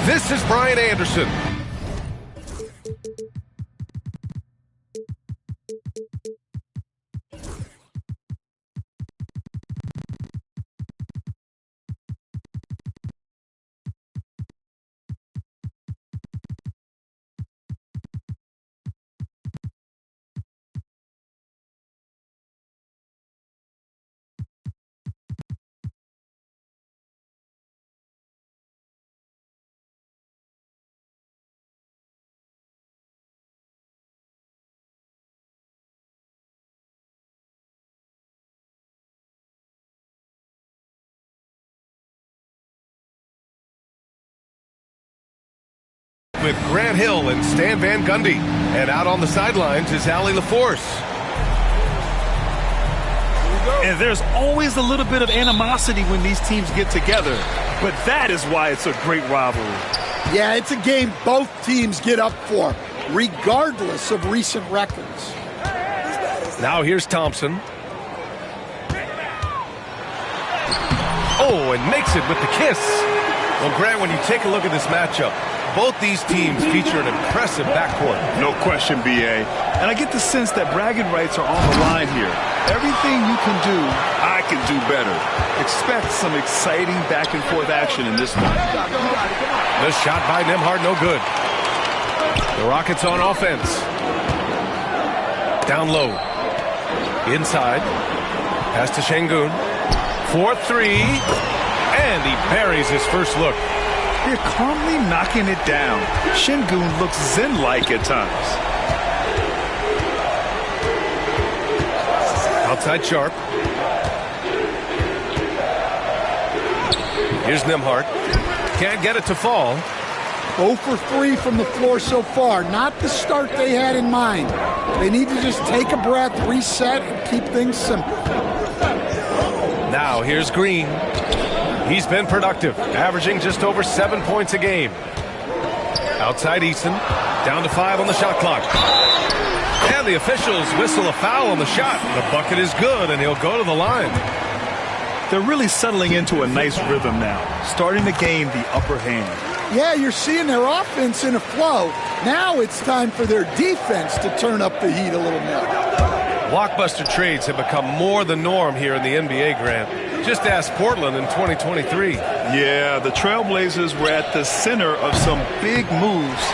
This is Brian Anderson. With Grant Hill and Stan Van Gundy. And out on the sidelines is Allie LaForce. And there's always a little bit of animosity when these teams get together. But that is why it's a great rivalry. Yeah, it's a game both teams get up for, regardless of recent records. Now here's Thompson. Oh, and makes it with the kiss. Well, Grant, when you take a look at this matchup, both these teams feature an impressive backcourt. No question, B.A. And I get the sense that bragging rights are on the line here. Everything you can do, I can do better. Expect some exciting back-and-forth action in this one. The shot by Nembhard, no good. The Rockets on offense. Down low. Inside. Pass to Şengün. 4-3. And he buries his first look. They're calmly knocking it down. Şengün looks zen-like at times. Outside Sharp. Here's Nembhard. Can't get it to fall. 0 for 3 from the floor so far. Not the start they had in mind. They need to just take a breath, reset, and keep things simple. Now here's Green. He's been productive, averaging just over 7 points a game. Outside Eason, down to 5 on the shot clock. And the officials whistle a foul on the shot. The bucket is good, and he'll go to the line. They're really settling into a nice rhythm now, starting to gain the upper hand. Yeah, you're seeing their offense in a flow. Now it's time for their defense to turn up the heat a little more. Blockbuster trades have become more the norm here in the NBA, Grant. Just ask Portland in 2023. Yeah, the Trailblazers were at the center of some big moves,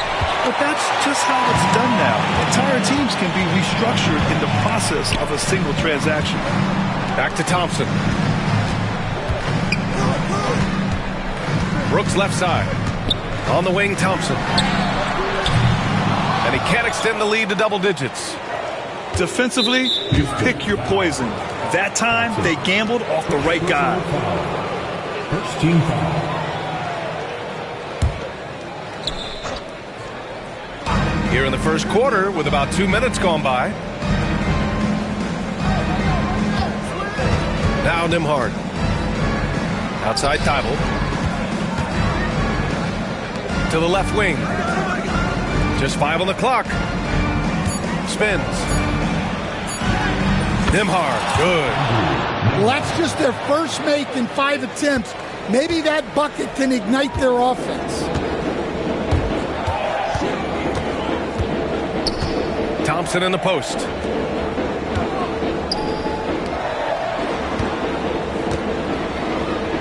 but that's just how it's done now. Entire teams can be restructured in the process of a single transaction. Back to Thompson. Brooks left side. On the wing, Thompson. And he can't extend the lead to double digits. Defensively, you pick your poison. That time, they gambled off the right guy. First team foul. Here in the first quarter, with about 2 minutes gone by. Now Nembhard. Outside Thybulle. To the left wing. Just 5 on the clock. Spins. Nembhard, good. Well, that's just their first make in 5 attempts. Maybe that bucket can ignite their offense. Thompson in the post.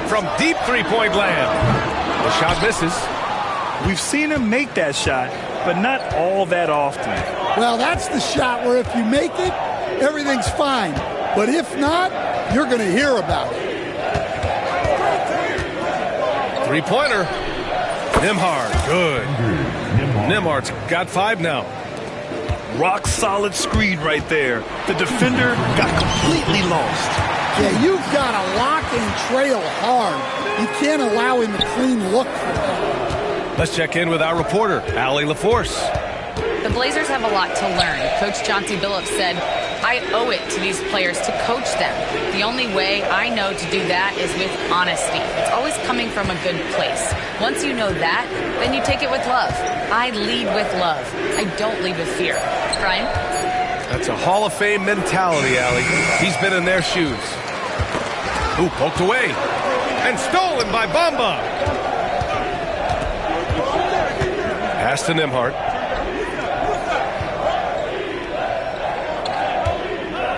From deep three-point land. The shot misses. We've seen him make that shot, but not all that often. Well, that's the shot where if you make it, everything's fine. But if not, you're going to hear about it. Three-pointer. Nembhard, good. Nembhard's got 5 now. Rock solid screen right there. The defender got completely lost. Yeah, you've got to lock and trail hard. You can't allow him a clean look for that. Let's check in with our reporter, Allie LaForce. The Blazers have a lot to learn. Coach Chauncey Billups said I owe it to these players to coach them. The only way I know to do that is with honesty. It's always coming from a good place. Once you know that, then you take it with love. I lead with love. I don't lead with fear. Brian? That's a Hall of Fame mentality, Allie. He's been in their shoes. Ooh, poked away. And stolen by Bamba. Pass to Nembhard.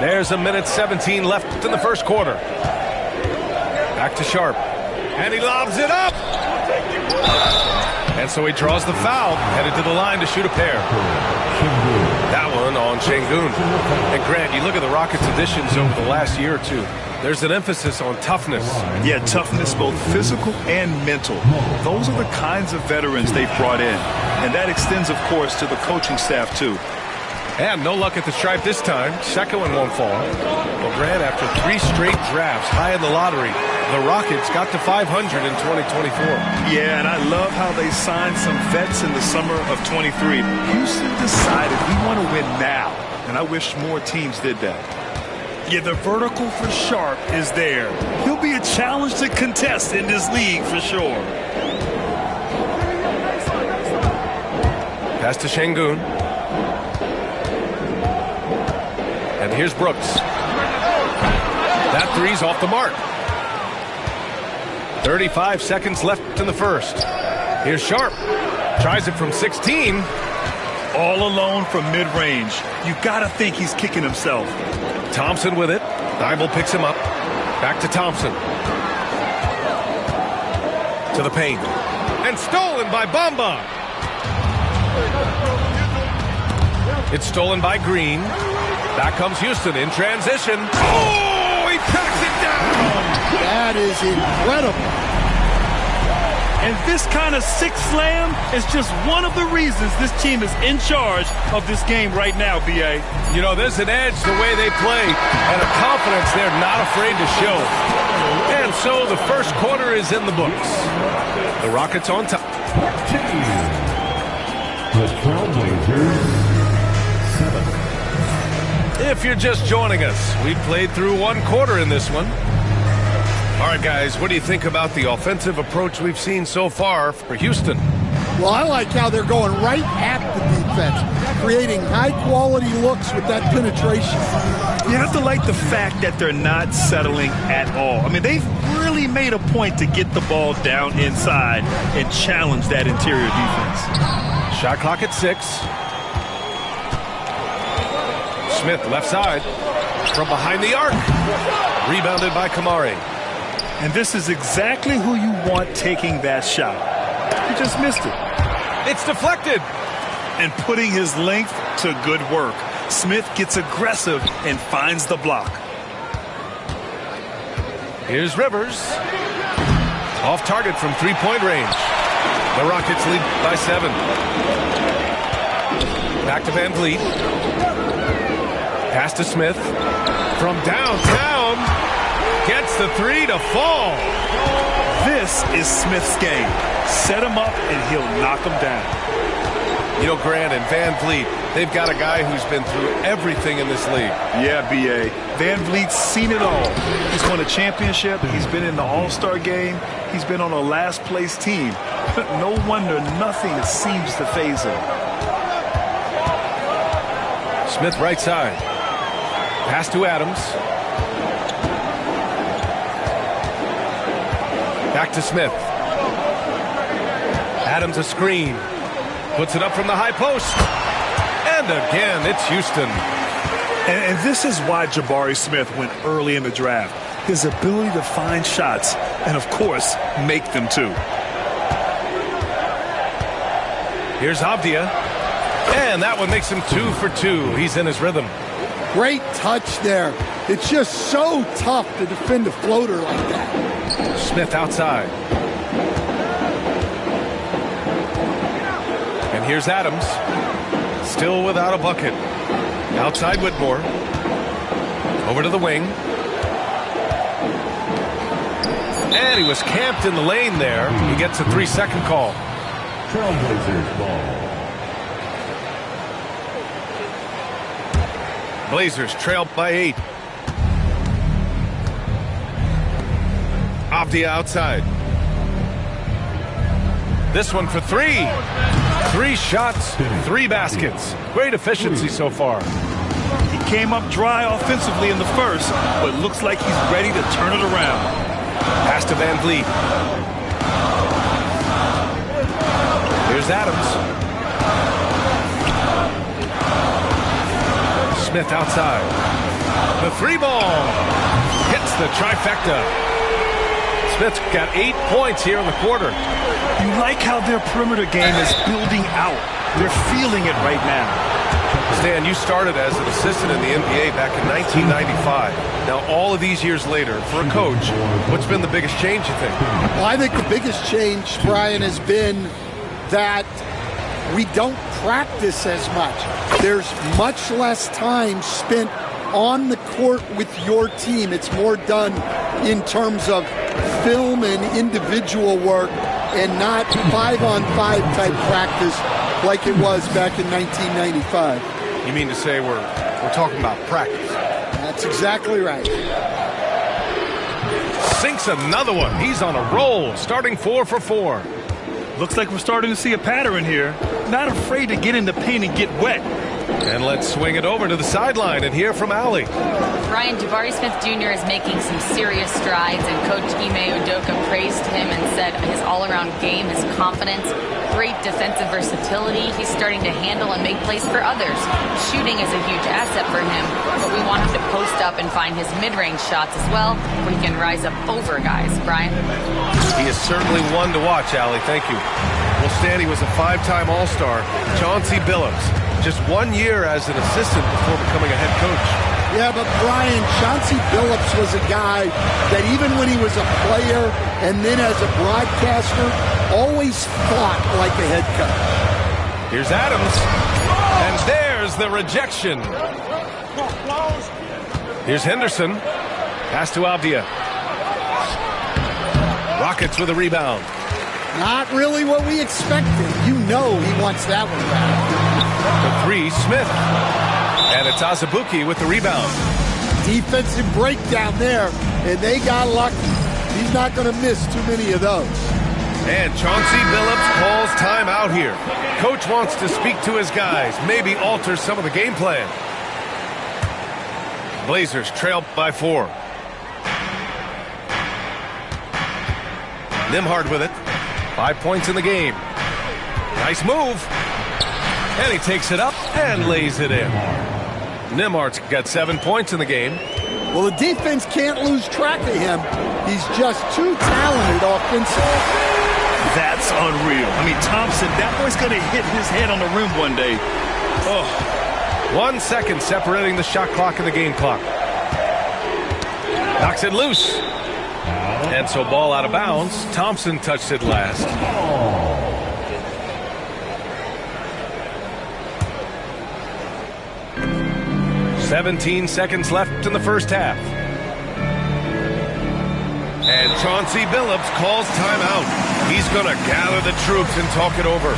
There's a minute 17 left in the first quarter. Back to Sharp. And he lobs it up. And so he draws the foul, headed to the line to shoot a pair. That one on Şengün. And Grant, you look at the Rockets' additions over the last year or two. There's an emphasis on toughness. Yeah, toughness, both physical and mental. Those are the kinds of veterans they've brought in. And that extends, of course, to the coaching staff, too. And no luck at the stripe this time. Second one won't fall. Well, Grant, after 3 straight drafts high in the lottery, the Rockets got to 500 in 2024. Yeah, and I love how they signed some vets in the summer of 23. Houston decided we want to win now, and I wish more teams did that. Yeah, the vertical for Sharp is there. He'll be a challenge to contest in this league for sure. Pass to Şengün. And here's Brooks. That three's off the mark. 35 seconds left in the first. Here's Sharp. Tries it from 16. All alone from mid-range. You gotta think he's kicking himself. Thompson with it. Thibault picks him up. Back to Thompson. To the paint. And stolen by Bamba. It's stolen by Green. Back comes Houston in transition. Oh, he packs it down. That is incredible. And this kind of sick slam is just one of the reasons this team is in charge of this game right now, B.A. You know, there's an edge the way they play and a confidence they're not afraid to show. And so the first quarter is in the books. The Rockets on top. The Trailblazers, 7. If you're just joining us, we played through one quarter in this one. All right, guys, what do you think about the offensive approach we've seen so far for Houston? Well, I like how they're going right at the defense, creating high-quality looks with that penetration. You have to like the fact that they're not settling at all. I mean, they've really made a point to get the ball down inside and challenge that interior defense. Shot clock at 6. Smith, left side, from behind the arc. Rebounded by Kamari. And this is exactly who you want taking that shot. He just missed it. It's deflected. And putting his length to good work. Smith gets aggressive and finds the block. Here's Rivers. Off target from three-point range. The Rockets lead by 7. Back to Van Vliet. Pass to Smith. From downtown. Gets the 3 to fall. This is Smith's game. Set him up and he'll knock him down. You know, Grant and Van Vliet, they've got a guy who's been through everything in this league. Yeah, B.A. Van Vliet's seen it all. He's won a championship. He's been in the All-Star game. He's been on a last-place team. No wonder nothing seems to faze him. Smith right side. Pass to Adams. Back to Smith. Adams a screen. Puts it up from the high post. And again, it's Houston. And this is why Jabari Smith went early in the draft. His ability to find shots and, of course, make them too. Here's Avdia. And that one makes him 2 for 2. He's in his rhythm. Great touch there. It's just so tough to defend a floater like that. Smith outside. And here's Adams. Still without a bucket. Outside Whitmore. Over to the wing. And he was camped in the lane there. He gets a 3-second call. Trailblazers ball. Blazers trail by 8. Avdia outside. This one for 3. 3 shots, 3 baskets. Great efficiency so far. He came up dry offensively in the first, but looks like he's ready to turn it around. Pass to Van Vliet. Here's Adams. Smith outside. The 3-ball. Hits the trifecta. Smith's got 8 points here in the quarter. You like how their perimeter game is building out. They're feeling it right now. Stan, you started as an assistant in the NBA back in 1995. Now, all of these years later, for a coach, what's been the biggest change, you think? Well, I think the biggest change, Brian, has been that we don't practice as much. There's much less time spent on the court with your team. It's more done in terms of film and individual work and not 5-on-5 type practice like it was back in 1995. You mean to say we're talking about practice? That's exactly right. Sinks another one. He's on a roll, starting 4 for 4. Looks like we're starting to see a pattern here. Not afraid to get in the paint and get wet. And let's swing it over to the sideline and hear from Allie. Brian, Jabari Smith Jr. is making some serious strides, and Coach Ime Udoka praised him and said his all-around game, his confidence, great defensive versatility. He's starting to handle and make plays for others. Shooting is a huge asset for him, but we want him to post up and find his mid-range shots as well, where he can rise up over guys. Brian? He is certainly one to watch, Allie. Thank you. Well, Stan, he was a 5-time All-Star. Chauncey Billups, just 1 year as an assistant before becoming a head coach. Yeah, but Brian, Chauncey Billups was a guy that even when he was a player and then as a broadcaster, always fought like a head coach. Here's Adams. And there's the rejection. Here's Henderson. Pass to Avdia. Rockets with a rebound. Not really what we expected. You know he wants that one back. The 3, Smith. And it's Azubuike with the rebound. Defensive breakdown there, and they got lucky. He's not going to miss too many of those. And Chauncey Billups calls timeout here. Coach wants to speak to his guys, maybe alter some of the game plan. Blazers trail by 4. Nembhard with it. 5 points in the game. Nice move. And he takes it up and lays it in. Nembhard's got 7 points in the game. Well, the defense can't lose track of him. He's just too talented offensively. That's unreal. I mean, Thompson, that boy's going to hit his head on the rim one day. Oh. 1 second separating the shot clock and the game clock. Knocks it loose. And so ball out of bounds. Thompson touched it last. 17 seconds left in the first half. And Chauncey Billups calls timeout. He's going to gather the troops and talk it over.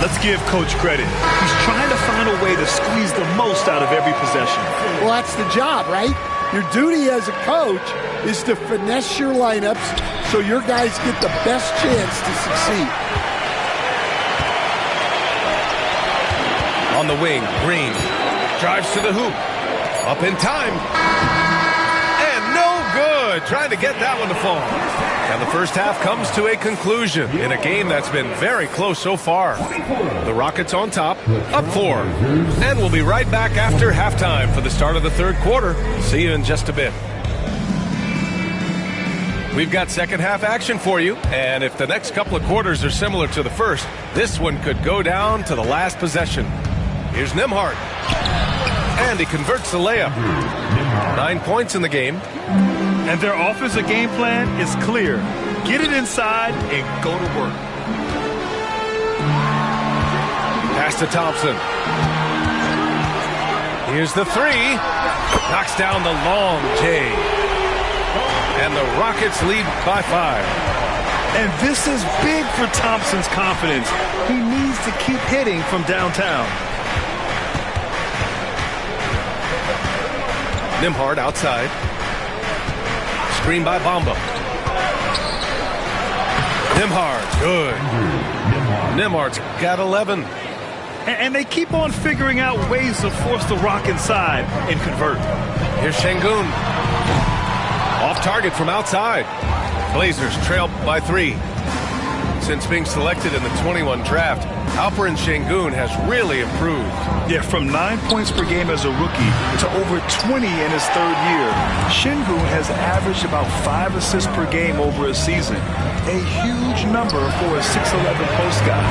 Let's give Coach credit. He's trying to find a way to squeeze the most out of every possession. Well, that's the job, right? Your duty as a coach is to finesse your lineups so your guys get the best chance to succeed. On the wing, Green drives to the hoop. Up in time. And no good. Trying to get that one to fall. And the first half comes to a conclusion in a game that's been very close so far. The Rockets on top, up 4. And we'll be right back after halftime for the start of the third quarter. See you in just a bit. We've got second half action for you, and if the next couple of quarters are similar to the first, this one could go down to the last possession. Here's Nembhard. And he converts the layup. 9 points in the game. And their offensive game plan is clear. Get it inside and go to work. Pass to Thompson. Here's the 3. Knocks down the long J. And the Rockets lead by 5. And this is big for Thompson's confidence. He needs to keep hitting from downtown. Nembhard outside. Screen by Bamba. Nembhard, good. Nembhard's got 11. And they keep on figuring out ways to force the rock inside and convert. Here's Şengün. Off target from outside. Blazers trail by 3. Since being selected in the 21 draft, Alperen Şengün has really improved. Yeah, from 9 points per game as a rookie to over 20 in his third year. Şengün has averaged about 5 assists per game over a season. A huge number for a 6'11 post guy.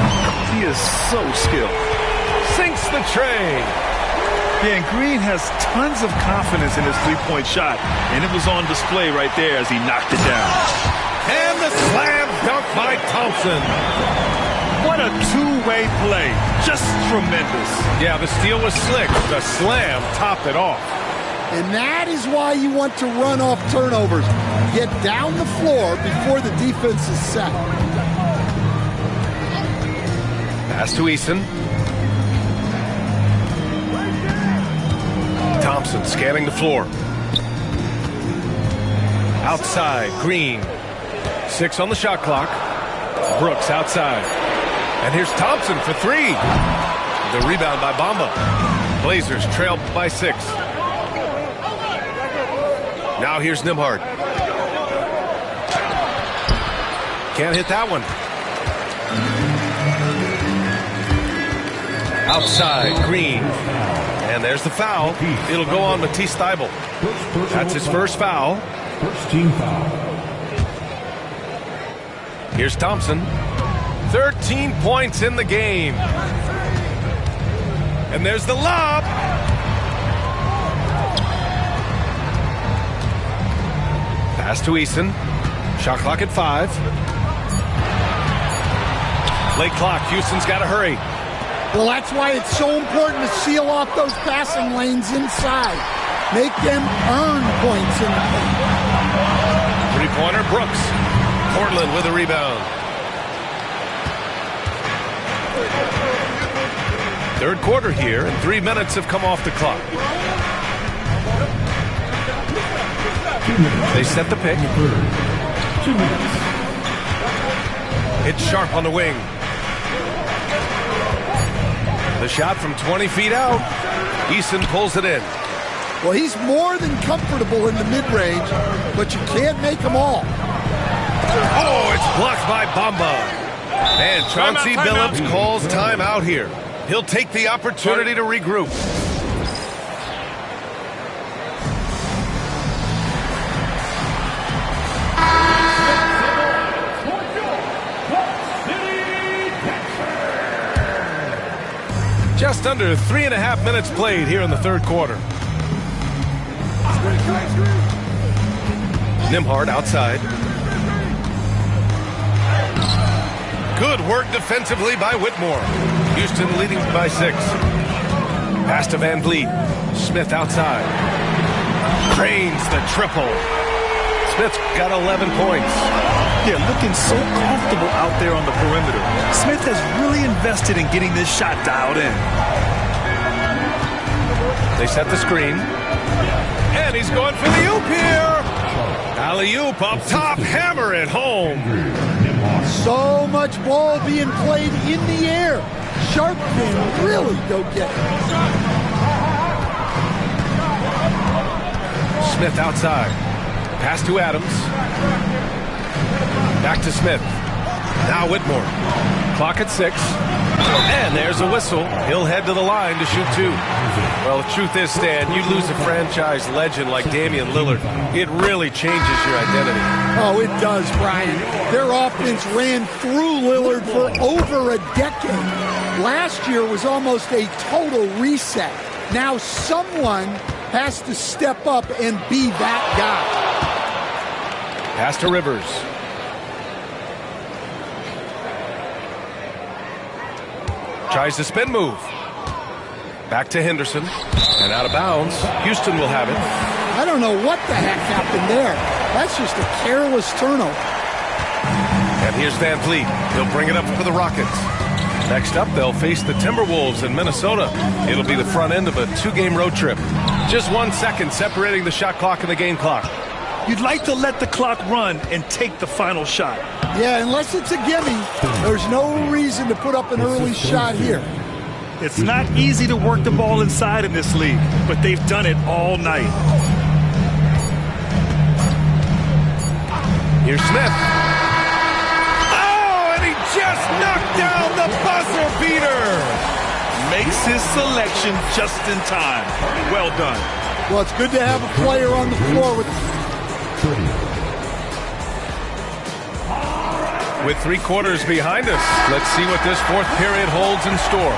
He is so skilled. Sinks the tray. Yeah, and Green has tons of confidence in his three-point shot, and it was on display right there as he knocked it down. And the slam dunk by Thompson. What a two-way play. Just tremendous. Yeah, the steal was slick. The slam topped it off. And that is why you want to run off turnovers. Get down the floor before the defense is set. Pass to Eason. Thompson scanning the floor. Outside, Green. 6 on the shot clock. Brooks outside. And here's Thompson for 3. The rebound by Bamba. Blazers trail by 6. Now here's Nembhard. Can't hit that one. Outside, Green. And there's the foul. It'll go on Matisse Thybulle. That's his first foul. First team foul. Here's Thompson. 13 points in the game. And there's the lob. Pass to Eason. Shot clock at 5. Late clock. Houston's got to hurry. Well, that's why it's so important to seal off those passing lanes inside. Make them earn points in the paint. Three-pointer, Brooks. Portland with a rebound. Third quarter here, and 3 minutes have come off the clock. They set the pick. 2 minutes. It's Sharp on the wing. The shot from 20 feet out. Eason pulls it in. Well, he's more than comfortable in the mid-range, but you can't make them all. Oh, it's blocked by Bamba. And Chauncey Billups calls timeout here. He'll take the opportunity to regroup. Just under 3.5 minutes played here in the third quarter. Nembhard outside. Good work defensively by Whitmore. Houston leading by 6. Pass to Van Vliet. Smith outside. Drains the triple. Smith's got 11 points. Yeah, looking so comfortable out there on the perimeter. Smith has really invested in getting this shot dialed in. They set the screen. And he's going for the oop here. Alley-oop up top. Hammer it home. So much ball being played in the air. Sharp can really go get it. Smith outside. Pass to Adams. Back to Smith. Now Whitmore. Clock at 6. And there's a whistle. He'll head to the line to shoot 2. Well, the truth is, Stan, you lose a franchise legend like Damian Lillard, it really changes your identity. Oh, it does, Brian. Their offense ran through Lillard for over a decade. Last year was almost a total reset. Now someone has to step up and be that guy. Pass to Rivers. Tries the spin move. Back to Henderson. And out of bounds. Houston will have it. I don't know what the heck happened there. That's just a careless turnover. And here's Van Vliet. He'll bring it up for the Rockets. Next up, they'll face the Timberwolves in Minnesota. It'll be the front end of a 2-game road trip. Just 1 second separating the shot clock and the game clock. You'd like to let the clock run and take the final shot. Yeah, unless it's a gimme, there's no reason to put up an early shot here. It's not easy to work the ball inside in this league, but they've done it all night. Here's Smith. Oh, and he just knocked down the buzzer beater. Makes his selection just in time. Well done. Well, it's good to have a player on the floor with 3 quarters behind us. Let's see what this 4th period holds in store.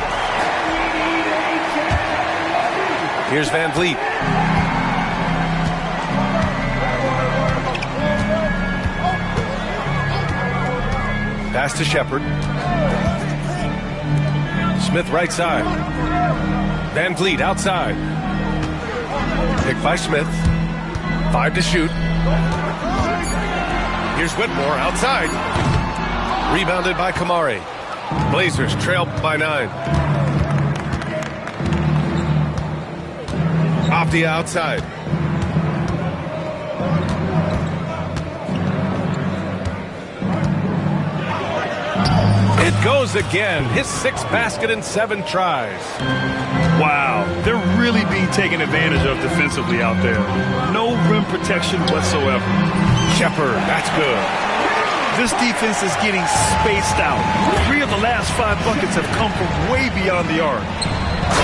Here's Van Vliet. Pass to Shepherd. Smith right side. Van Vliet outside. Picked by Smith. 5 to shoot. Here's Whitmore outside. Rebounded by Kamari. Blazers trail by 9. Off the outside. It goes again. His 6th basket in 7 tries. Wow, they're really being taken advantage of defensively out there. No rim protection whatsoever. Shepherd, that's good. This defense is getting spaced out. 3 of the last 5 buckets have come from way beyond the arc.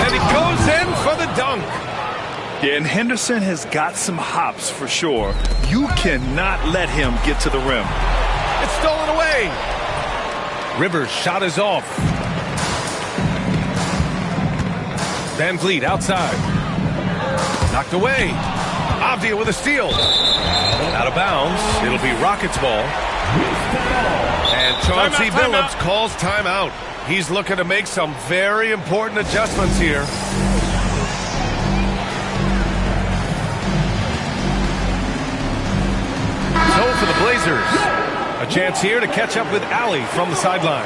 And he goes in for the dunk. Yeah, and Henderson has got some hops for sure. You cannot let him get to the rim. It's stolen away. Rivers' shot is off. Van Vliet outside. Knocked away. Avdia with a steal. Out of bounds. It'll be Rockets ball. And Chauncey Billups calls timeout. He's looking to make some very important adjustments here. So for the Blazers, a chance here to catch up with Allie from the sideline.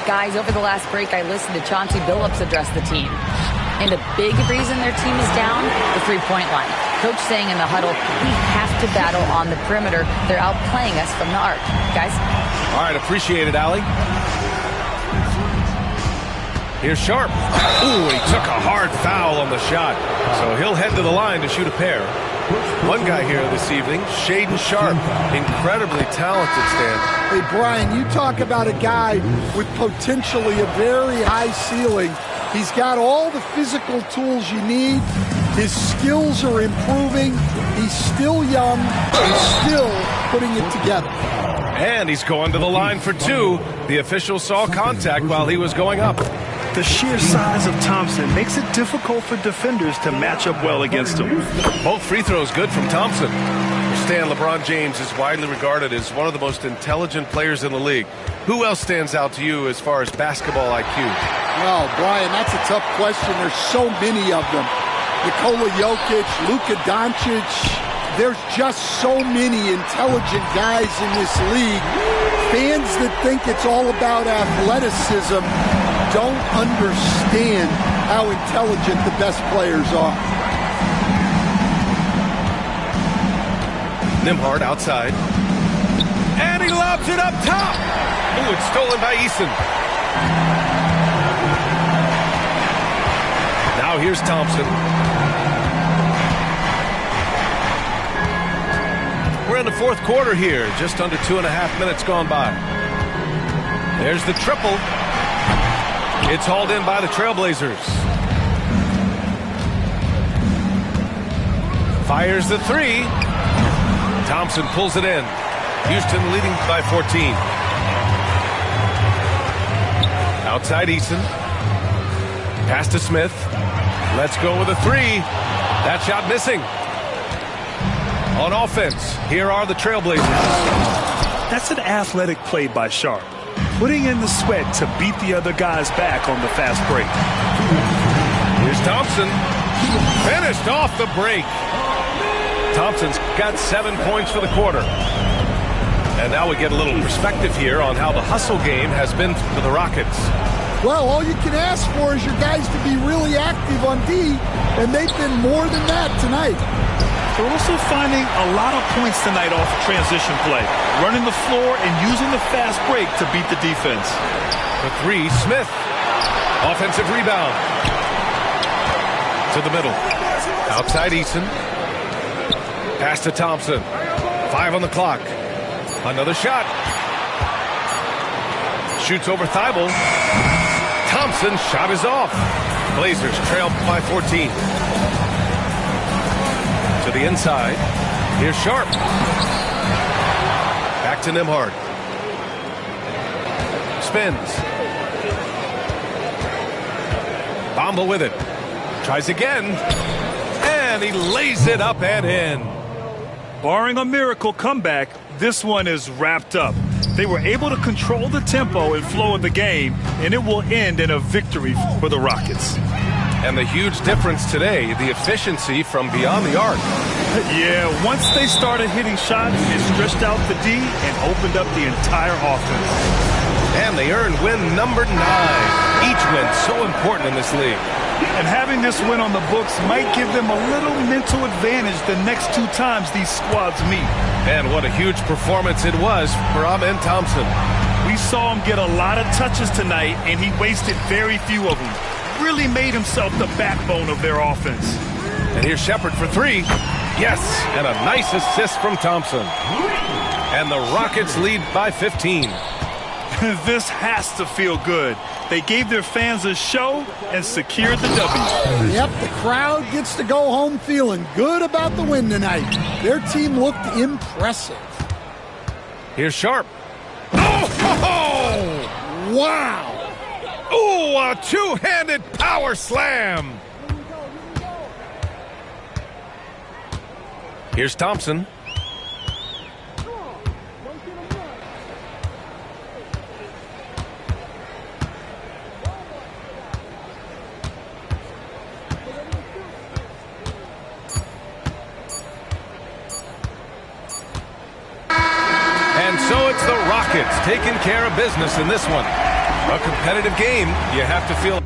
Guys, over the last break, I listened to Chauncey Billups address the team. And a big reason their team is down, the three-point line. Coach saying in the huddle, we have to battle on the perimeter. They're outplaying us from the arc. Guys? All right, appreciate it, Allie. Here's Sharp. Ooh, he took a hard foul on the shot. So he'll head to the line to shoot a pair. One guy here this evening, Shaedon Sharpe. Incredibly talented, Stan. Hey, Brian, you talk about a guy with potentially a very high ceiling. He's got all the physical tools you need. His skills are improving. He's still young. He's still putting it together. And he's going to the line for 2. The official saw contact while he was going up. The sheer size of Thompson makes it difficult for defenders to match up well against him. Both free throws good from Thompson. Stan, LeBron James is widely regarded as one of the most intelligent players in the league. Who else stands out to you as far as basketball IQ? Well, Brian, that's a tough question. There's so many of them. Nikola Jokic, Luka Doncic. There's just so many intelligent guys in this league. Fans that think it's all about athleticism don't understand how intelligent the best players are. Nembhard outside. And he lobs it up top. Ooh, it's stolen by Eason. Now here's Thompson. We're in the 4th quarter here. Just under 2.5 minutes gone by. There's the triple. It's hauled in by the Trailblazers. Fires the 3. Thompson pulls it in. Houston leading by 14. Outside Eason. Pass to Smith. Let's go with a 3. That shot missing. On offense, here are the Trailblazers. That's an athletic play by Sharpe. Putting in the sweat to beat the other guys back on the fast break. Here's Thompson. Finished off the break. Thompson's got 7 points for the quarter. And now we get a little perspective here on how the hustle game has been for the Rockets. Well, all you can ask for is your guys to be really active on D, and they've been more than that tonight. They're also finding a lot of points tonight off transition play, running the floor and using the fast break to beat the defense. The three, Smith. Offensive rebound. To the middle. Outside Eason. Pass to Thompson. 5 on the clock. Another shot. Shoots over Thibault. Thompson's shot is off. Blazers trail by 14. To the inside. Here's Sharp. Back to Nembhard. Spins. Bamba with it. Tries again. And he lays it up and in. Barring a miracle comeback, this one is wrapped up. They were able to control the tempo and flow of the game, and it will end in a victory for the Rockets. And the huge difference today, the efficiency from beyond the arc. Yeah, once they started hitting shots, it stretched out the D and opened up the entire offense. And they earned win number 9. Each win so important in this league. And having this win on the books might give them a little mental advantage the next 2 times these squads meet. And what a huge performance it was for Amen Thompson. We saw him get a lot of touches tonight, and he wasted very few of them. Really made himself the backbone of their offense. And here's Shepherd for 3. Yes, and a nice assist from Thompson. And the Rockets lead by 15. This has to feel good. They gave their fans a show and secured the W. Yep, the crowd gets to go home feeling good about the win tonight. Their team looked impressive. Here's Sharp. Oh! Wow! Oh, a two-handed power slam. Here's Thompson. And so it's the Rockets taking care of business in this one. A competitive game, you have to feel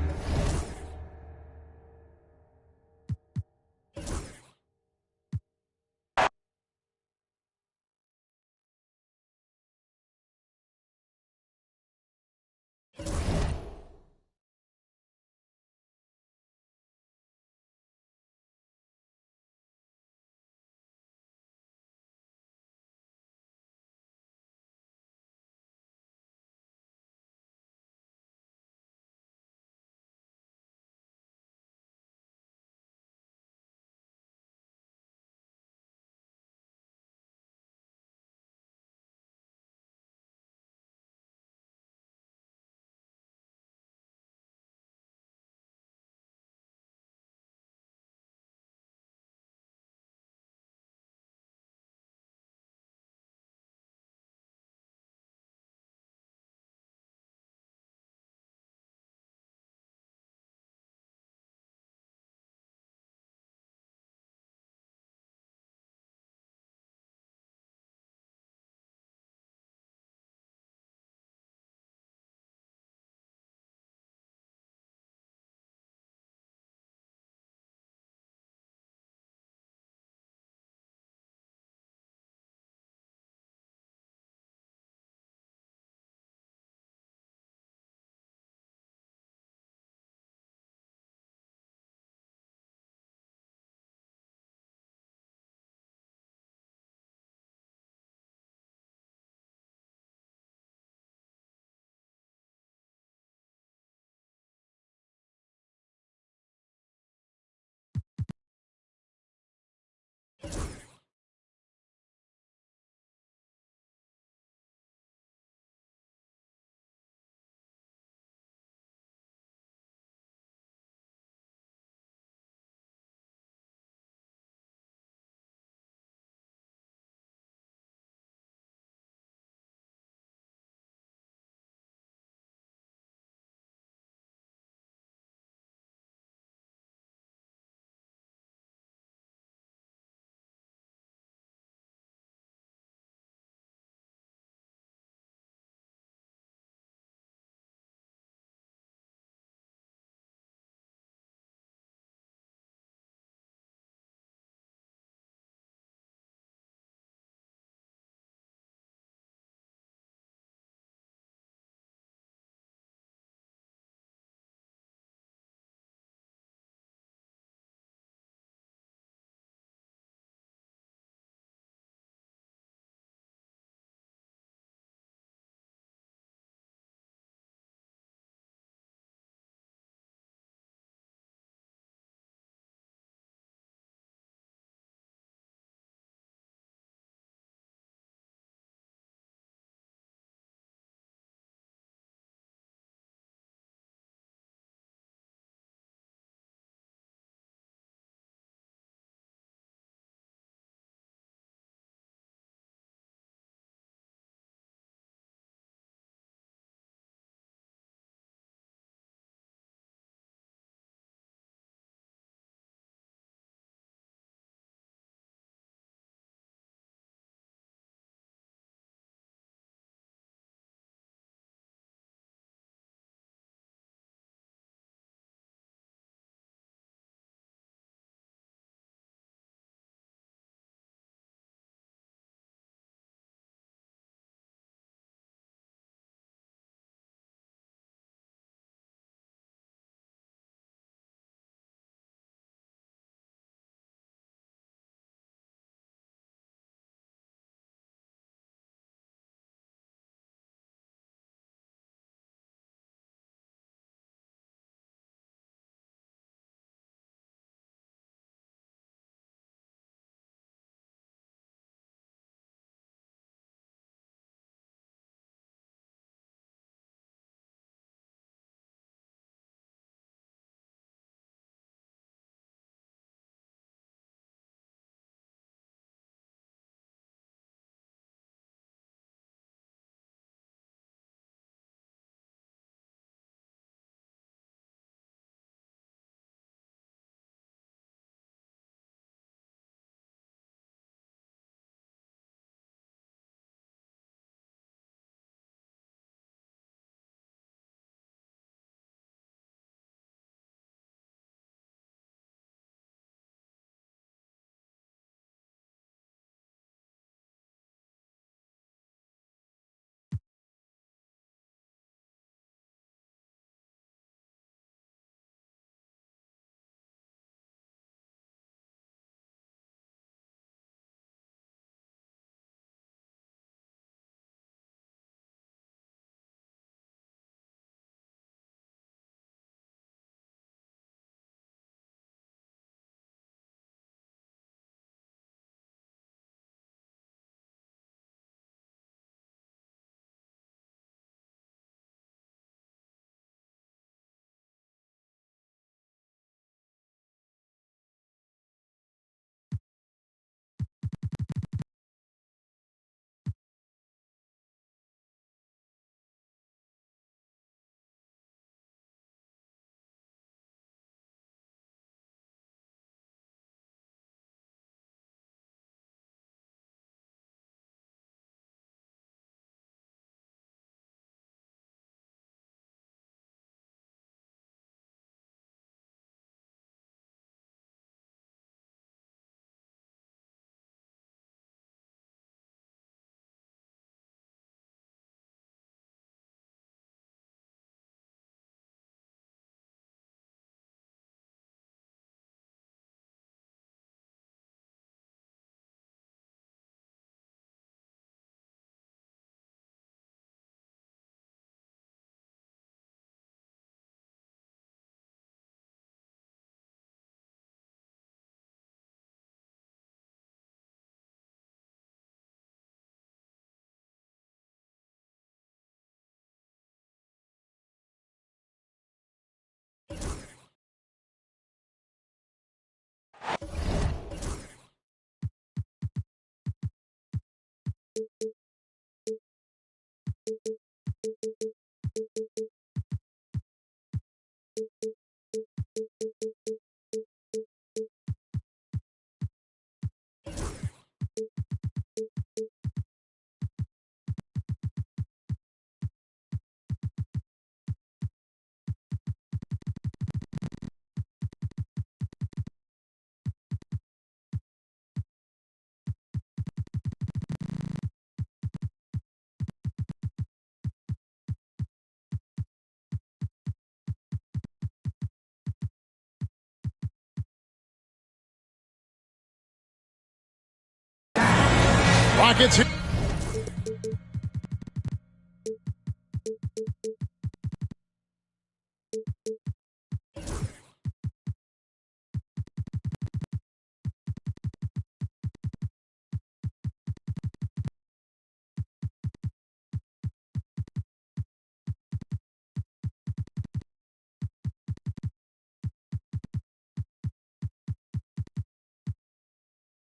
Rockets.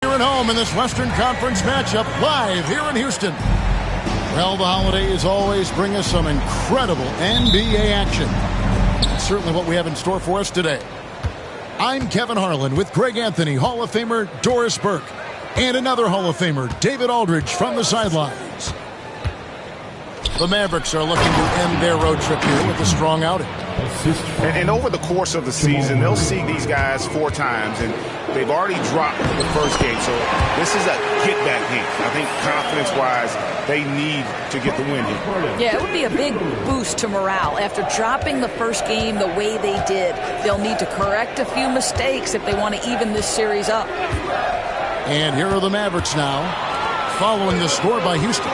At home in this Western Conference matchup, live here in Houston. Well, the holidays always bring us some incredible NBA action. That's certainly what we have in store for us today. I'm Kevin Harlan with Greg Anthony, Hall of Famer Doris Burke, and another Hall of Famer, David Aldridge, from the sidelines. The Mavericks are looking to end their road trip here with a strong outing. And over the course of the season, they'll see these guys 4 times, and they've already dropped the first game. So this is a get-back game. I think confidence-wise, they need to get the win here. Yeah, it would be a big boost to morale. After dropping the first game the way they did, they'll need to correct a few mistakes if they want to even this series up. And here are the Mavericks now, following the score by Houston.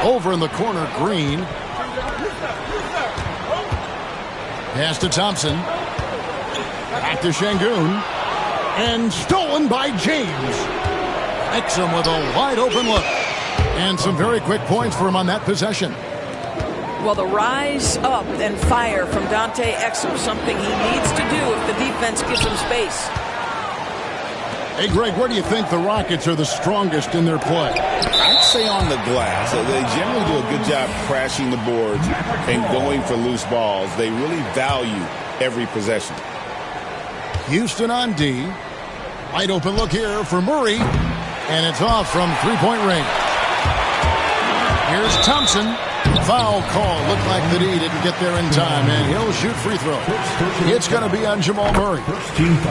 Over in the corner, Green. Pass to Thompson. Back to Şengün. And stolen by James. Exum with a wide open look. And some very quick points for him on that possession. Well, the rise up and fire from Dante Exum, something he needs to do if the defense gives him space. Hey, Greg, where do you think the Rockets are the strongest in their play? I'd say on the glass. They generally do a good job crashing the boards and going for loose balls. They really value every possession. Houston on D. Wide open look here for Murray. And it's off from three-point range. Here's Thompson. Foul call. Looked like the D didn't get there in time, and he'll shoot free throw. It's going to be on Jamal Murray.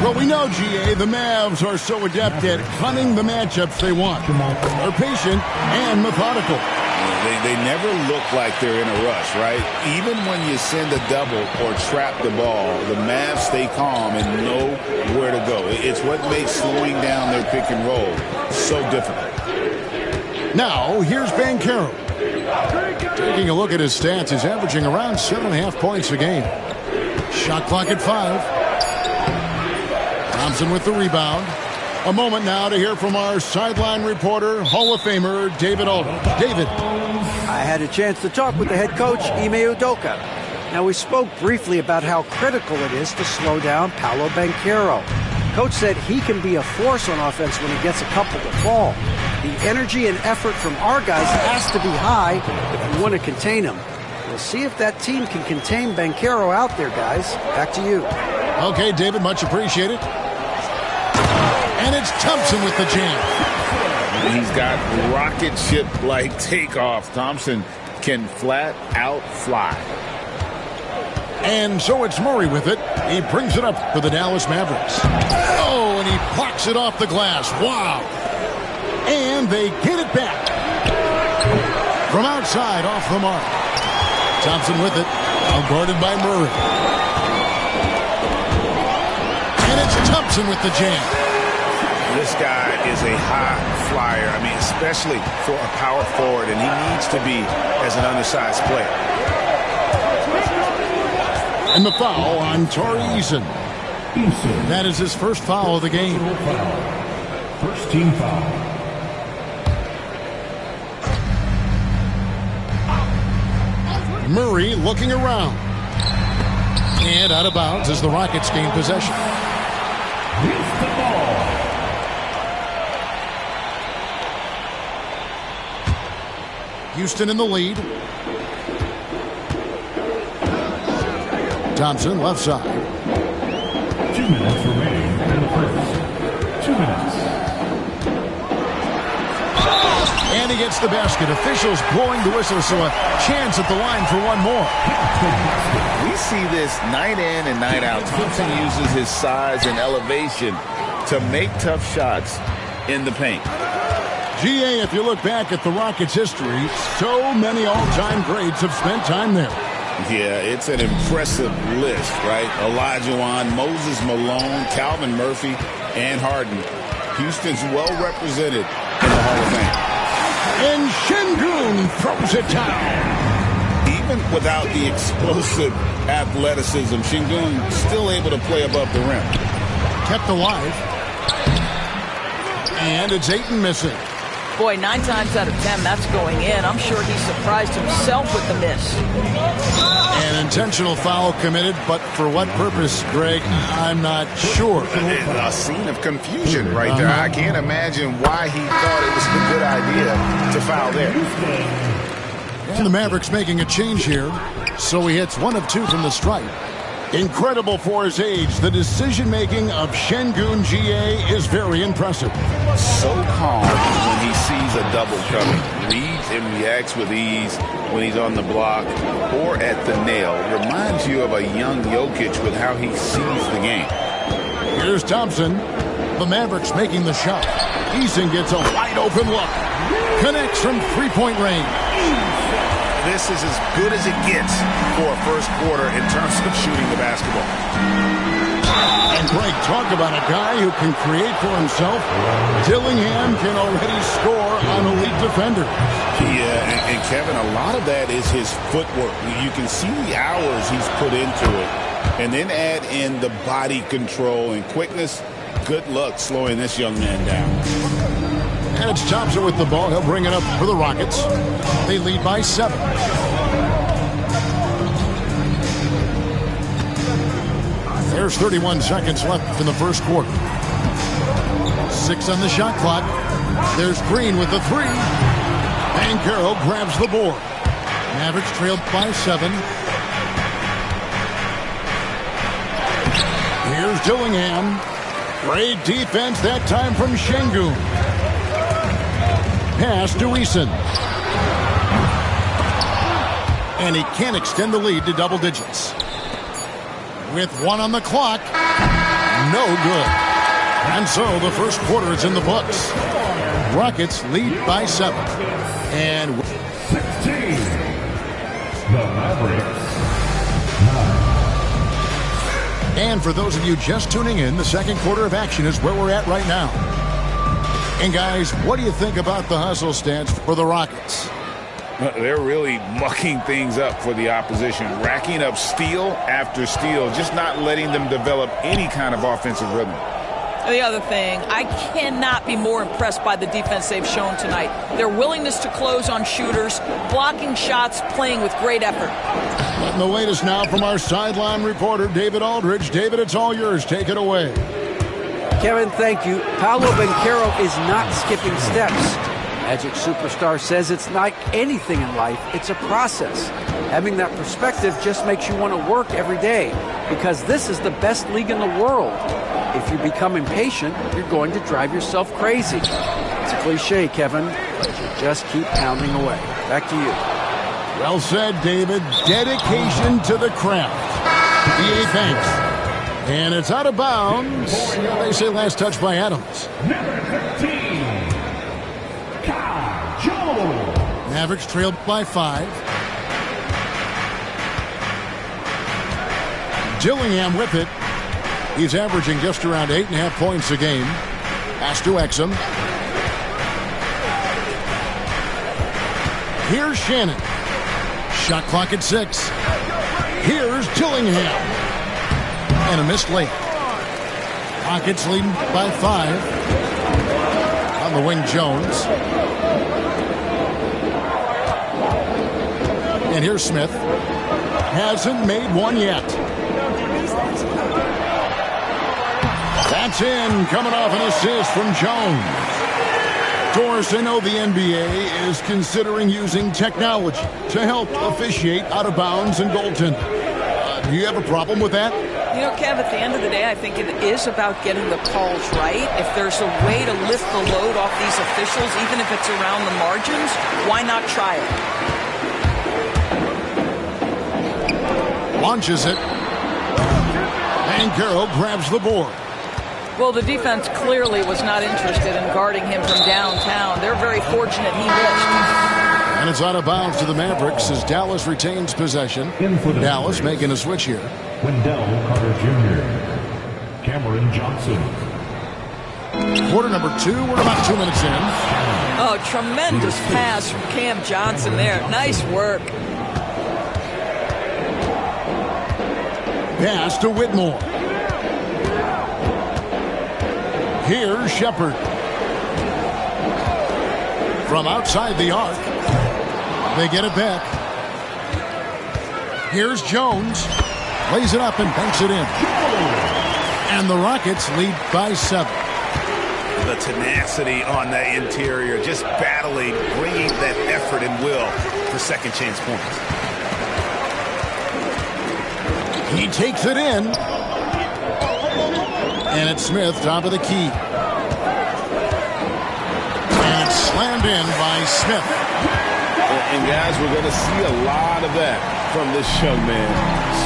Well, we know, GA, the Mavs are so adept at hunting the matchups they want. They're patient and methodical. They never look like they're in a rush, right? Even when you send a double or trap the ball, the Mavs stay calm and know where to go. It's what makes slowing down their pick and roll so difficult. Now, here's Banchero. Taking a look at his stats, he's averaging around 7.5 points a game. Shot clock at 5. Thompson with the rebound. A moment now to hear from our sideline reporter, Hall of Famer David Aldridge. David. I had a chance to talk with the head coach, Ime Udoka. Now, we spoke briefly about how critical it is to slow down Paolo Banchero. Coach said he can be a force on offense when he gets a couple to fall. The energy and effort from our guys has to be high if we want to contain him. We'll see if that team can contain Banchero out there, guys. Back to you. Okay, David, much appreciated. And it's Thompson with the jam. He's got rocket ship-like takeoff. Thompson can flat out fly. And so it's Murray with it. He brings it up for the Dallas Mavericks. Oh, and he blocks it off the glass. Wow. And they get it back. From outside, off the mark. Thompson with it. Now guarded by Murray. And it's Thompson with the jam. This guy is a high flyer. I mean, especially for a power forward, and he needs to be as an undersized player. And the foul on Tari Eason. That is his first foul of the game. First team foul. Murray looking around. And out of bounds as the Rockets gain possession. Here's the ball. Houston in the lead. Thompson left side. 2 minutes remaining in the first. 2 minutes. And he gets the basket. Officials blowing the whistle, so a chance at the line for one more. We see this night in and night out. Thompson uses his size and elevation to make tough shots in the paint. GA, if you look back at the Rockets' history, so many all-time greats have spent time there. Yeah, it's an impressive list, right? Olajuwon, Moses Malone, Calvin Murphy, and Harden. Houston's well represented in the Hall of Fame. And Şengün throws it down. Even without the explosive athleticism, Şengün still able to play above the rim. Kept alive. And it's Ayton missing. Boy, 9 times out of 10, that's going in. I'm sure he surprised himself with the miss. An intentional foul committed, but for what purpose, Greg, I'm not sure. A scene of confusion right there. I can't imagine why he thought it was a good idea to foul there. And the Mavericks making a change here, so he hits 1 of 2 from the stripe. Incredible for his age, the decision-making of Şengün GA is very impressive. So calm when he sees a double coming. Reads and reacts with ease when he's on the block or at the nail. Reminds you of a young Jokic with how he sees the game. Here's Thompson. The Mavericks making the shot. Eason gets a wide-open look. Connects from three-point range. This is as good as it gets for a first quarter in terms of shooting the basketball. And Greg, talk about a guy who can create for himself. Dillingham can already score on elite defenders. Yeah, and Kevin, a lot of that is his footwork. You can see the hours he's put into it. And then add in the body control and quickness. Good luck slowing this young man down. And it's Thompson with the ball. He'll bring it up for the Rockets. They lead by 7. There's 31 seconds left in the first quarter. 6 on the shot clock. There's Green with the 3. And Carroll grabs the board. Mavericks trailed by 7. Here's Dillingham. Great defense that time from Şengün. Pass to Eason. And he can't extend the lead to double digits. With 1 on the clock, no good. And so the first quarter is in the books. Rockets lead by 7. And 16. The Mavericks. 9. And for those of you just tuning in, the second quarter of action is where we're at right now. And guys, what do you think about the hustle stance for the Rockets? They're really mucking things up for the opposition, racking up steal after steal, just not letting them develop any kind of offensive rhythm. The other thing, I cannot be more impressed by the defense they've shown tonight. Their willingness to close on shooters, blocking shots, playing with great effort. And the latest now from our sideline reporter, David Aldridge. David, it's all yours. Take it away. Kevin, thank you. Paolo Banchero is not skipping steps. Magic Superstar says it's like anything in life, it's a process. Having that perspective just makes you want to work every day because this is the best league in the world. If you become impatient, you're going to drive yourself crazy. It's a cliche, Kevin, but you just keep pounding away. Back to you. Well said, David. Dedication to the craft. B.A. Banks. And it's out of bounds. They say last touch by Adams. Number 15. Kai Joe. Mavericks trailed by 5. Dillingham with it. He's averaging just around 8.5 points a game. Pass to Exum. Here's Shannon. Shot clock at 6. Here's Dillingham. And a missed late. Rockets leading by 5. On the wing, Jones. And here's Smith. Hasn't made one yet. That's in, coming off an assist from Jones. Doris, I know the NBA is considering using technology to help officiate out of bounds and goaltending. Do you have a problem with that? You know, Kev, at the end of the day, I think it is about getting the calls right. If there's a way to lift the load off these officials, even if it's around the margins, why not try it? Launches it. And Carroll grabs the board. Well, the defense clearly was not interested in guarding him from downtown. They're very fortunate he missed. And it's out of bounds to the Mavericks as Dallas retains possession. Dallas making a switch here. Wendell Carter Jr. Cameron Johnson. Quarter number 2, we're about 2 minutes in. Oh, tremendous pass from Cam Johnson there. Nice work. Pass to Whitmore. Here's Shepard. From outside the arc. They get it back. Here's Jones. Lays it up and banks it in. And the Rockets lead by 7. The tenacity on the interior, just battling, bringing that effort and will for second chance points. He takes it in. And it's Smith, top of the key. And it's slammed in by Smith. And guys, we're going to see a lot of that from this young man.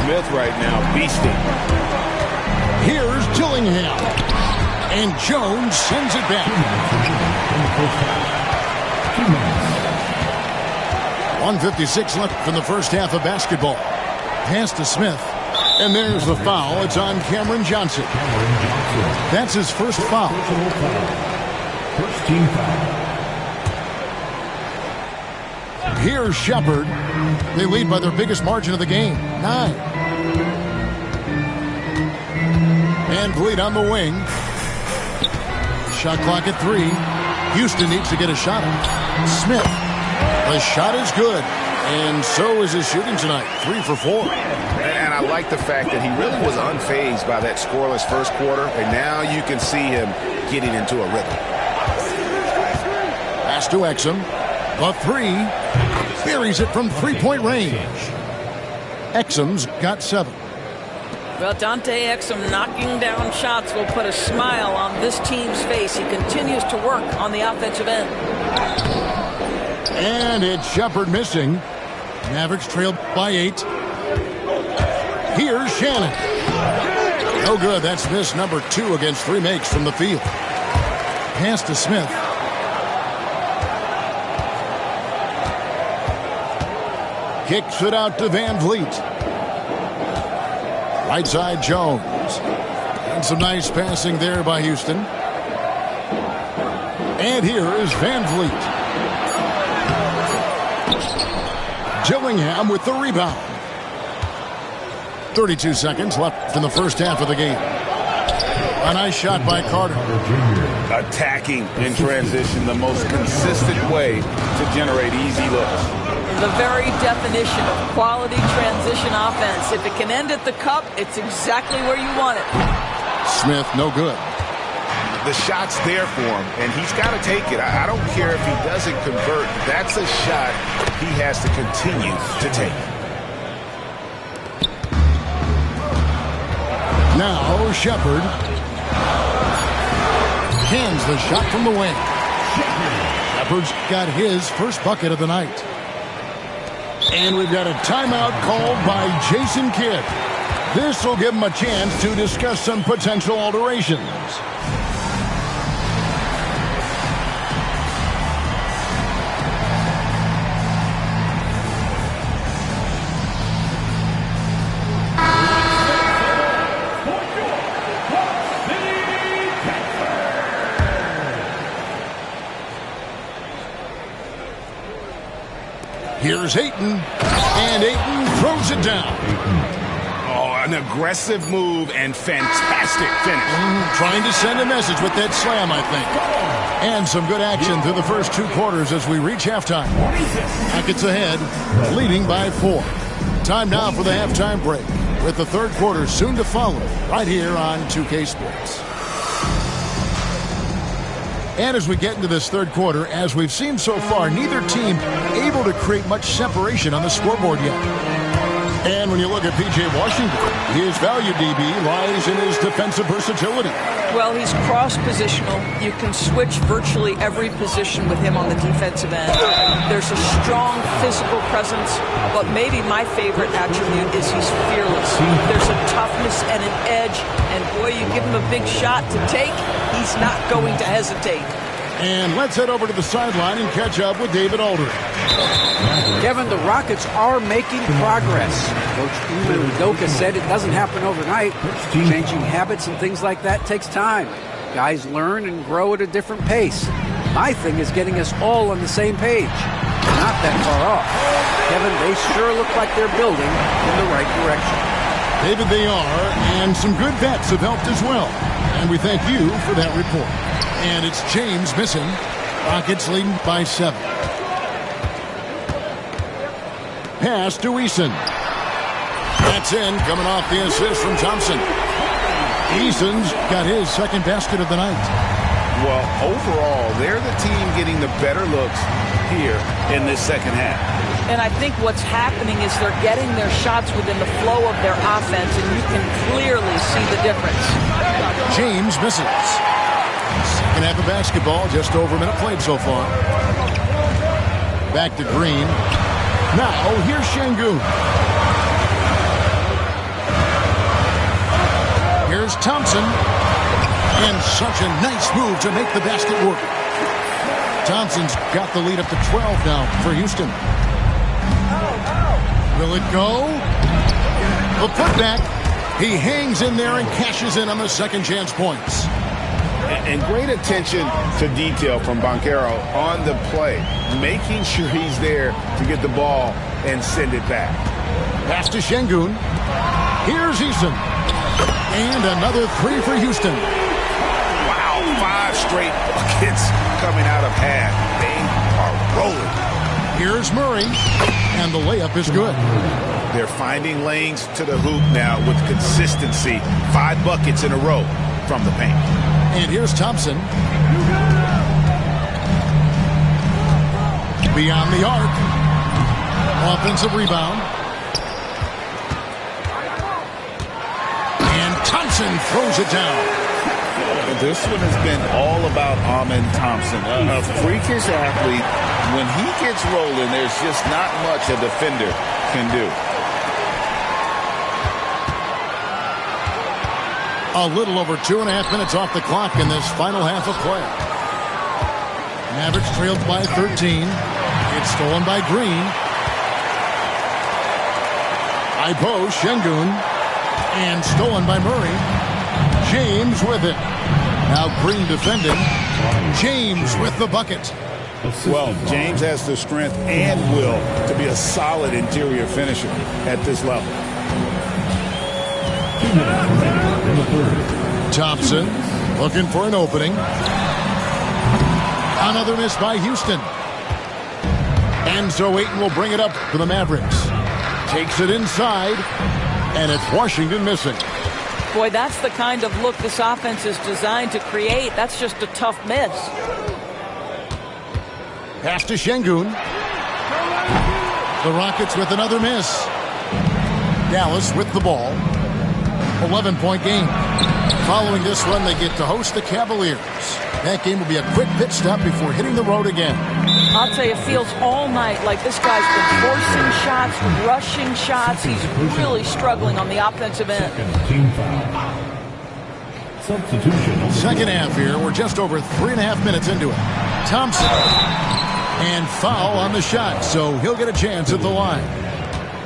Smith right now beasting. Here's Dillingham. And Jones sends it back. 1:56 left in the first half of basketball. Pass to Smith. And there's the foul. It's on Cameron Johnson. That's his first foul. First team foul. Here's Shepard. They lead by their biggest margin of the game, 9. And lead on the wing. Shot clock at 3. Houston needs to get a shot up. Smith. The shot is good. And so is his shooting tonight. 3 for 4. And I like the fact that he really was unfazed by that scoreless first quarter. And now you can see him getting into a rhythm. Pass to Exum. The 3. Buries it from 3-point range. Exum's got 7. Well, Dante Exum knocking down shots will put a smile on this team's face. He continues to work on the offensive end. And it's Shepard missing. Mavericks trailed by 8. Here's Shannon. No good. That's miss number 2 against 3 makes from the field. Pass to Smith. Kicks it out to Van Vliet. Right side Jones. And some nice passing there by Houston. And here is Van Vliet. Dillingham with the rebound. 32 seconds left in the first half of the game. A nice shot by Carter. Attacking in transition, the most consistent way to generate easy looks. The very definition of quality transition offense. If it can end at the cup, it's exactly where you want it. Smith, no good. The shot's there for him, and he's got to take it. I don't care if he doesn't convert. That's a shot he has to continue to take. Now Shepard hands the shot from the wing. Shepard's got his first bucket of the night. And we've got a timeout called by Jason Kidd. This will give him a chance to discuss some potential alterations. Here's Ayton, and Ayton throws it down. Oh, an aggressive move and fantastic finish. Trying to send a message with that slam, I think. And some good action through the first 2 quarters as we reach halftime. Rockets ahead, leading by 4. Time now for the halftime break, with the third quarter soon to follow, right here on 2K Sports. And as we get into this third quarter, as we've seen so far, neither team able to create much separation on the scoreboard yet. And when you look at P.J. Washington, his value, DB, lies in his defensive versatility. Well, he's cross-positional. You can switch virtually every position with him on the defensive end. There's a strong physical presence, but maybe my favorite attribute is he's fearless. There's a toughness and an edge, and boy, you give him a big shot to take, he's not going to hesitate. And let's head over to the sideline and catch up with David Aldridge. Kevin, the Rockets are making progress. Coach Ime Udoka said it doesn't happen overnight. Changing habits and things like that takes time. Guys learn and grow at a different pace. My thing is getting us all on the same page. Not that far off. Kevin, they sure look like they're building in the right direction. David, they are, and some good vets have helped as well. And we thank you for that report. And it's James missing. Rockets leading by 7. Pass to Eason. That's in, coming off the assist from Thompson. Eason's got his second basket of the night. Well, overall, they're the team getting the better looks here in this second half. And I think what's happening is they're getting their shots within the flow of their offense, and you can clearly see the difference. James misses. Second half of basketball, just over a minute played so far. Back to Green. Now, here's Şengün. Here's Thompson. And such a nice move to make the basket work. Thompson's got the lead up to 12 now for Houston. Will it go? The putback. He hangs in there and cashes in on the second chance points. And great attention to detail from Banchero on the play, making sure he's there to get the ball and send it back. Pass to Şengün. Here's Eason. And another 3 for Houston. Wow, 5 straight buckets coming out of half. They are rolling. Here's Murray. And the layup is good. They're finding lanes to the hoop now with consistency. 5 buckets in a row from the paint. And here's Thompson. Beyond the arc. Offensive rebound. And Thompson throws it down. This one has been all about Amen Thompson. A freakish athlete. When he gets rolling, there's just not much a defender can do. A little over 2.5 minutes off the clock in this final half of play. Mavericks trailed by 13. It's stolen by Green. Ibo, Şengün. And stolen by Murray. James with it. Now Green defending. James with the bucket. Well, James has the strength and will to be a solid interior finisher at this level. Thompson looking for an opening. Another miss by Houston. And so Ayton will bring it up for the Mavericks. Takes it inside, and it's Washington missing. Boy, that's the kind of look this offense is designed to create. That's just a tough miss. Pass to Şengün. The Rockets with another miss. Dallas with the ball. 11-point game. Following this one, they get to host the Cavaliers. That game will be a quick pit stop before hitting the road again. I'll tell you, it feels all night like this guy's been forcing shots, rushing shots. He's really struggling on the offensive end. Team foul. Substitution. Second half here. We're just over 3.5 minutes into it. Thompson. And foul on the shot, so he'll get a chance at the line.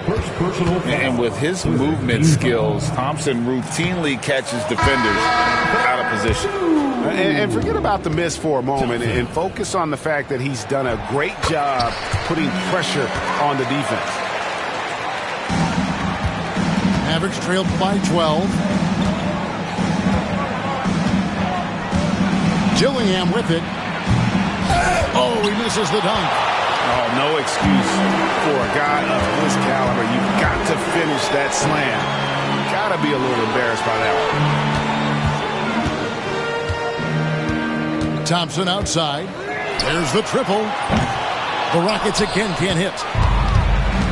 First personal foul. And with his movement skills, Thompson routinely catches defenders out of position. And forget about the miss for a moment and focus on the fact that he's done a great job putting pressure on the defense. Mavericks trailed by 12. Gillingham with it. Oh, he misses the dunk. Oh, no excuse for a guy of his caliber. You've got to finish that slam. Got to be a little embarrassed by that one. Thompson outside. There's the triple. The Rockets again can't hit.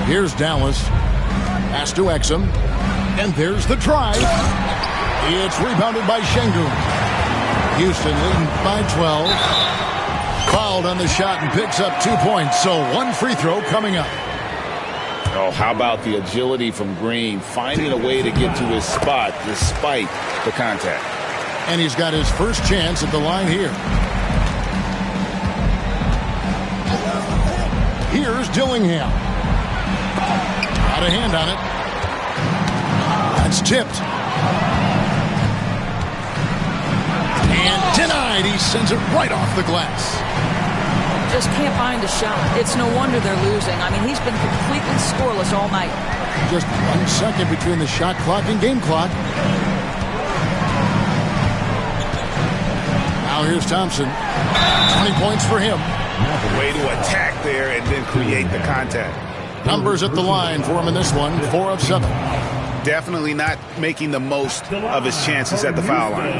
Here's Dallas. Pass to Exum. And there's the drive. It's rebounded by Şengün. Houston leading by 12. Fouled on the shot and picks up 2 points. So one free throw coming up. Oh, how about the agility from Green, finding a way to get to his spot despite the contact. And he's got his first chance at the line here. Here's Dillingham. Got a hand on it. That's tipped. And denied. He sends it right off the glass. Just can't find a shot. It's no wonder they're losing. I mean, he's been completely scoreless all night. Just 1 second between the shot clock and game clock. Now here's Thompson. 20 points for him. Way to attack there and then create the contact. Numbers at the line for him in this one. 4 of 7. Definitely not making the most of his chances at the foul line.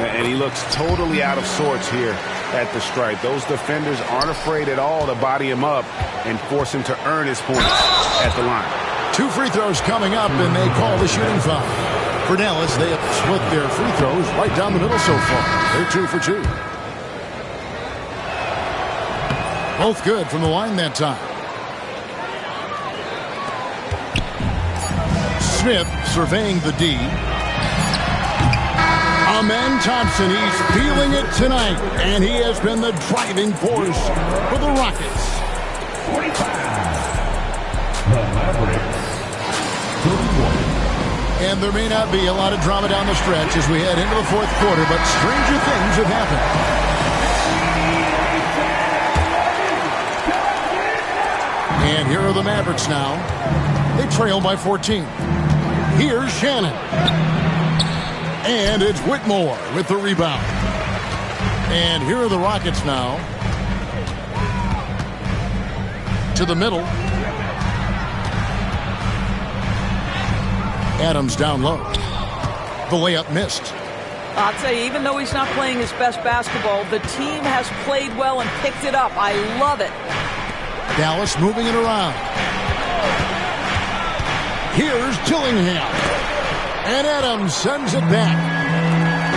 And he looks totally out of sorts here at the stripe. Those defenders aren't afraid at all to body him up and force him to earn his points at the line. 2 free throws coming up, and they call the shooting foul. For Dallas, they have split their free throws right down the middle so far. They're 2 for 2. Both good from the line that time. Smith surveying the D. Amen Thompson, he's feeling it tonight, and he has been the driving force for the Rockets. 45. The Mavericks. 31. And there may not be a lot of drama down the stretch as we head into the fourth quarter, but stranger things have happened. And here are the Mavericks now. They trail by 14. Here's Shannon. And it's Whitmore with the rebound. And here are the Rockets now. To the middle. Adams down low. The layup missed. I'll tell you, even though he's not playing his best basketball, the team has played well and picked it up. I love it. Dallas moving it around. Here's Dillingham. And Adams sends it back.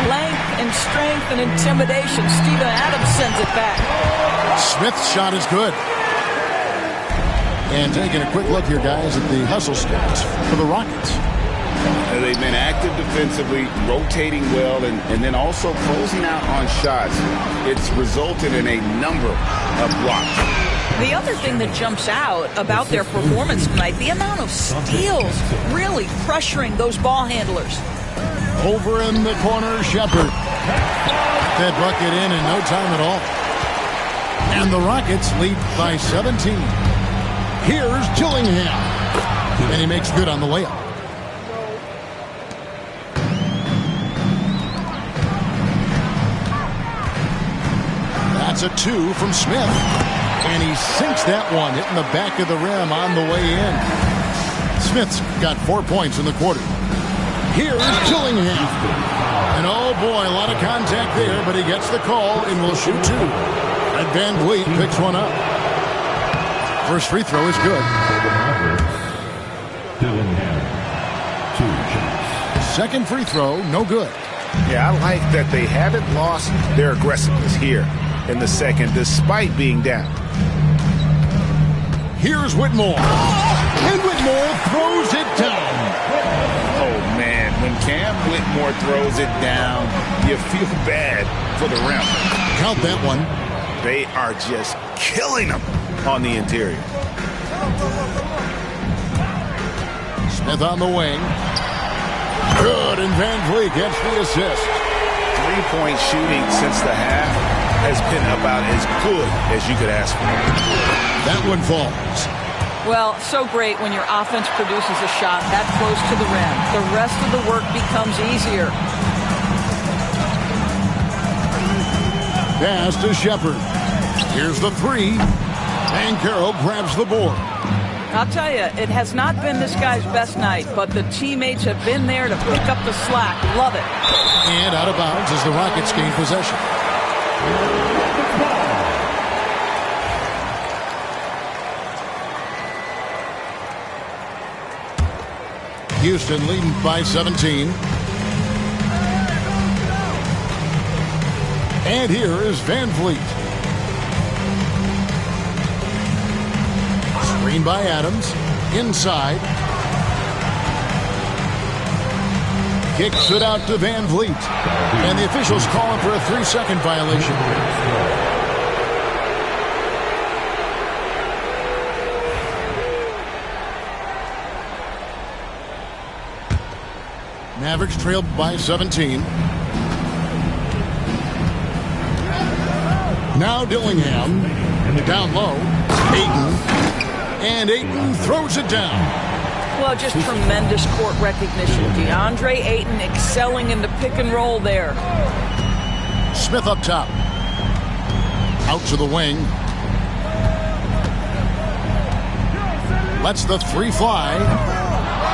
Length and strength and intimidation. Steven Adams sends it back. Smith's shot is good. And taking a quick look here, guys, at the hustle stats for the Rockets. They've been active defensively, rotating well, and then also closing out on shots. It's resulted in a number of blocks. The other thing that jumps out about their performance tonight, the amount of steals really pressuring those ball handlers. Over in the corner, Shepard. That bucket in no time at all. And the Rockets lead by 17. Here's Dillingham. And he makes good on the layup. That's a 2 from Smith. And he sinks that one, hitting the back of the rim on the way in. Smith's got 4 points in the quarter. Here's Dillingham. And oh boy, a lot of contact there, but he gets the call and will shoot 2. And Van Vliet picks one up. First free throw is good. Dillingham. 2 shots. Second free throw, no good. Yeah, I like that they haven't lost their aggressiveness here in the second, despite being down. Here's Whitmore. And Whitmore throws it down. Oh, man, when Cam Whitmore throws it down, you feel bad for the rim. Count that one. They are just killing them on the interior. Smith on the wing. Good, and Van Vliet gets the assist. 3-point shooting since the half has been about as good as you could ask for. That one falls. Well, so great when your offense produces a shot that close to the rim. The rest of the work becomes easier. Pass to Shepard. Here's the 3. And Carroll grabs the board. I'll tell you, it has not been this guy's best night, but the teammates have been there to pick up the slack. Love it. And out of bounds as the Rockets gain possession. Houston leading by 17. And here is Van Vliet. Screen by Adams. Inside. Kicks it out to Van Vliet. And the officials calling for a 3-second violation. Mavericks trailed by 17. Now Dillingham. Down low. Ayton. And Ayton throws it down. Well, just tremendous court recognition. DeAndre Ayton excelling in the pick and roll there. Smith up top. Out to the wing. Lets the three fly.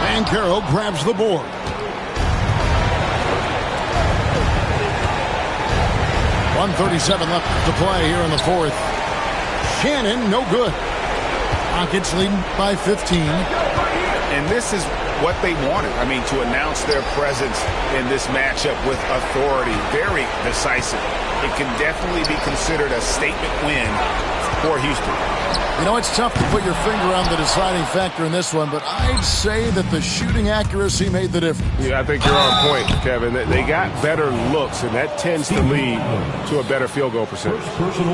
Banchero grabs the board. .137 left to play here in the fourth. Shannon, no good. Rockets leading by 15. And this is what they wanted. I mean, to announce their presence in this matchup with authority. Very decisive. It can definitely be considered a statement win for Houston. You know, it's tough to put your finger on the deciding factor in this one, but I'd say that the shooting accuracy made the difference. Yeah, I think you're on point, Kevin. They got better looks, and that tends to lead to a better field goal percentage.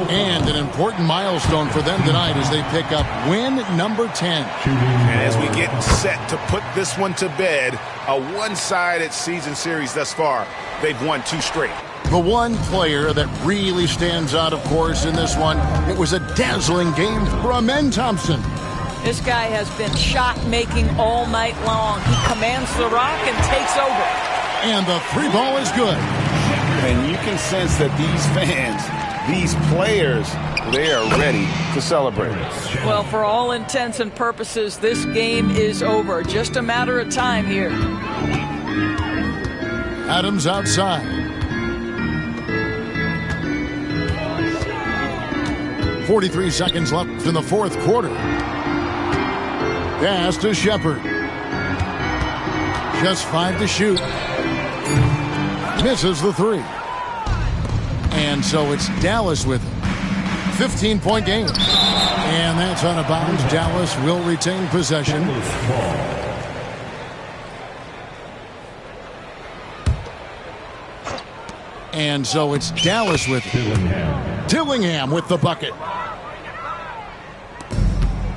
And an important milestone for them tonight as they pick up win number 10. And as we get set to put this one to bed, a one-sided season series thus far, they've won 2 straight. The one player that really stands out, of course, in this one, it was a dazzling game for Amen Thompson. This guy has been shot-making all night long. He commands the rock and takes over. And the three ball is good. And you can sense that these fans, these players, they are ready to celebrate. Well, for all intents and purposes, this game is over. Just a matter of time here. Adams outside. 43 seconds left in the fourth quarter. Pass to Shepard. Just 5 to shoot. Misses the 3. And so it's Dallas with him. 15-point game. And that's out of bounds. Dallas will retain possession. And so it's Dallas with him. Dillingham with the bucket.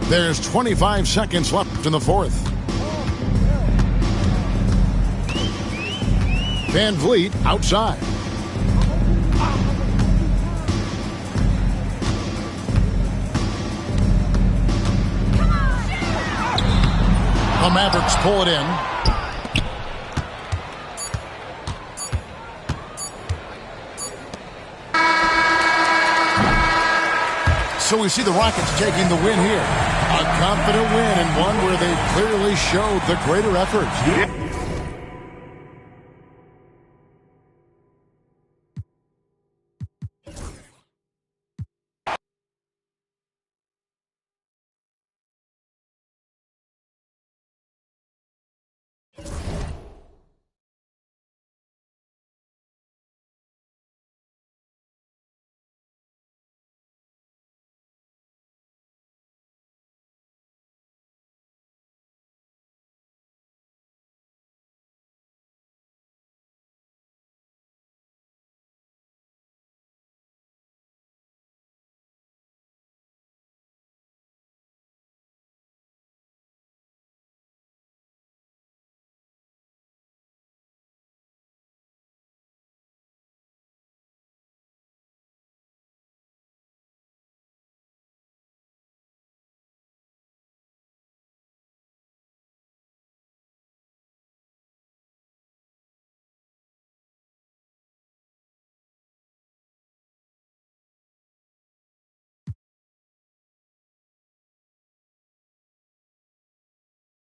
There's 25 seconds left in the fourth. Van Vliet outside. The Mavericks pull it in. So we see the Rockets taking the win here. A confident win and one where they clearly showed the greater effort.